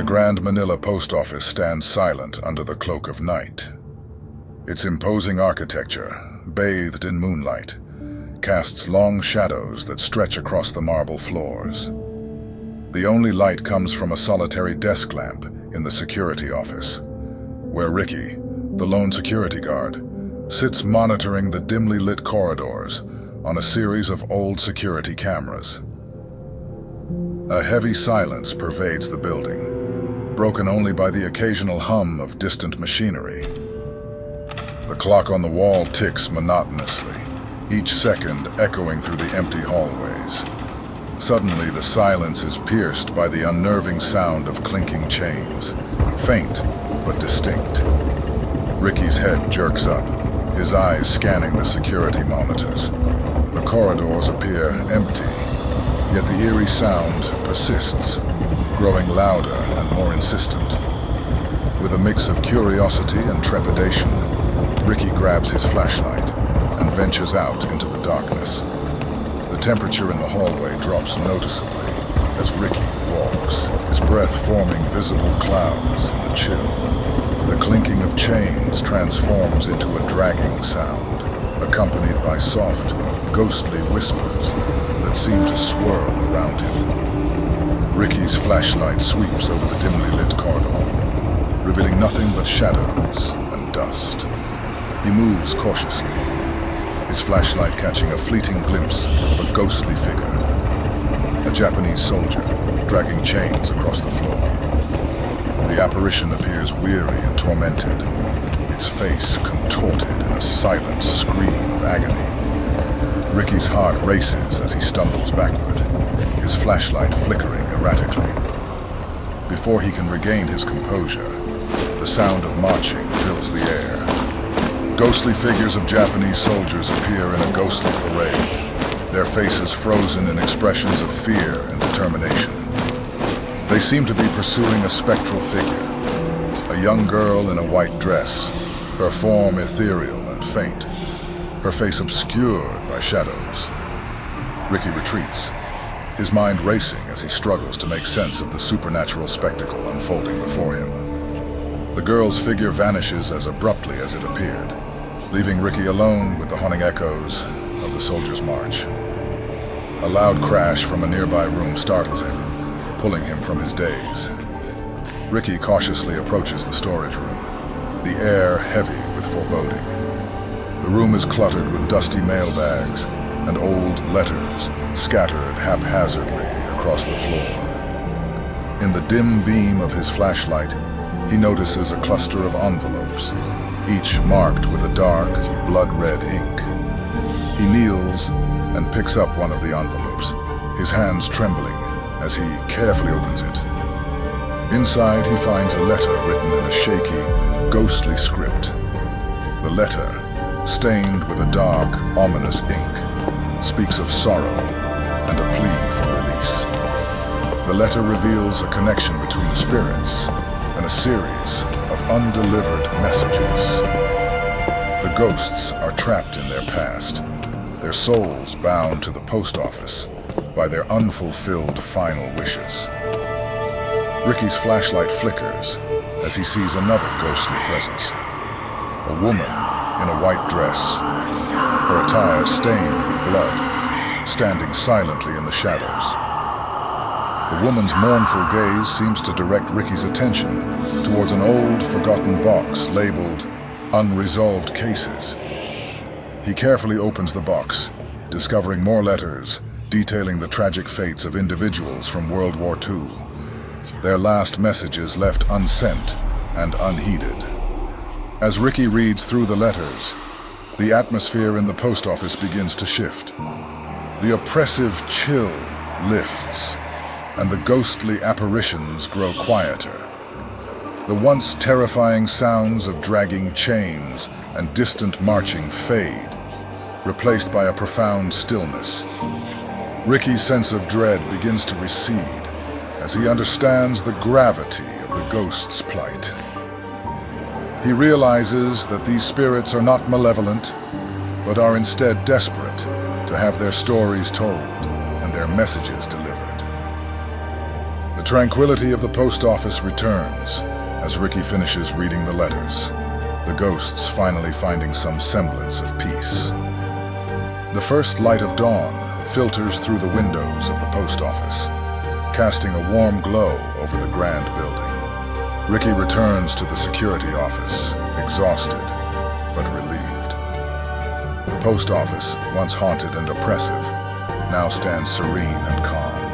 grand Manila Post Office stands silent under the cloak of night. Its imposing architecture, bathed in moonlight, casts long shadows that stretch across the marble floors. The only light comes from a solitary desk lamp in the security office, where Ricky, the lone security guard, sits monitoring the dimly lit corridors on a series of old security cameras. A heavy silence pervades the building, broken only by the occasional hum of distant machinery. The clock on the wall ticks monotonously, each second echoing through the empty hallways. Suddenly, the silence is pierced by the unnerving sound of clinking chains, faint but distinct. Ricky's head jerks up, his eyes scanning the security monitors. The corridors appear empty, yet the eerie sound persists, growing louder and more insistent. With a mix of curiosity and trepidation, Ricky grabs his flashlight and ventures out into the darkness. The temperature in the hallway drops noticeably as Ricky walks, his breath forming visible clouds in the chill. The clinking of chains transforms into a dragging sound, accompanied by soft, ghostly whispers that seem to swirl around him. Ricky's flashlight sweeps over the dimly lit corridor, revealing nothing but shadows and dust. He moves cautiously, his flashlight catching a fleeting glimpse of a ghostly figure, a Japanese soldier dragging chains across the floor. The apparition appears weary and tormented, its face contorted in a silent scream of agony. Ricky's heart races as he stumbles backward, his flashlight flickering erratically. Before he can regain his composure, the sound of marching fills the air. Ghostly figures of Japanese soldiers appear in a ghostly parade, their faces frozen in expressions of fear and determination. They seem to be pursuing a spectral figure, a young girl in a white dress, her form ethereal and faint, her face obscured by shadows. Ricky retreats, his mind racing as he struggles to make sense of the supernatural spectacle unfolding before him. The girl's figure vanishes as abruptly as it appeared, leaving Ricky alone with the haunting echoes of the soldiers' march. A loud crash from a nearby room startles him, pulling him from his daze. Ricky cautiously approaches the storage room, the air heavy with foreboding. The room is cluttered with dusty mail bags and old letters scattered haphazardly across the floor. In the dim beam of his flashlight, he notices a cluster of envelopes, each marked with a dark, blood-red ink. He kneels and picks up one of the envelopes, his hands trembling as he carefully opens it. Inside, he finds a letter written in a shaky, ghostly script. The letter, stained with a dark, ominous ink, speaks of sorrow and a plea for release. The letter reveals a connection between the spirits and a series of undelivered messages. The ghosts are trapped in their past, their souls bound to the post office by their unfulfilled final wishes. Ricky's flashlight flickers as he sees another ghostly presence, a woman in a white dress, her attire stained with blood, standing silently in the shadows. The woman's mournful gaze seems to direct Ricky's attention towards an old, forgotten box labeled Unresolved Cases. He carefully opens the box, discovering more letters detailing the tragic fates of individuals from World War II, their last messages left unsent and unheeded. As Ricky reads through the letters, the atmosphere in the post office begins to shift. The oppressive chill lifts, and the ghostly apparitions grow quieter. The once terrifying sounds of dragging chains and distant marching fade, replaced by a profound stillness. Ricky's sense of dread begins to recede as he understands the gravity of the ghost's plight. He realizes that these spirits are not malevolent, but are instead desperate to have their stories told and their messages delivered. The tranquility of the post office returns as Ricky finishes reading the letters, the ghosts finally finding some semblance of peace. The first light of dawn filters through the windows of the post office, casting a warm glow over the grand building. Ricky returns to the security office, exhausted but relieved. The post office, once haunted and oppressive, now stands serene and calm.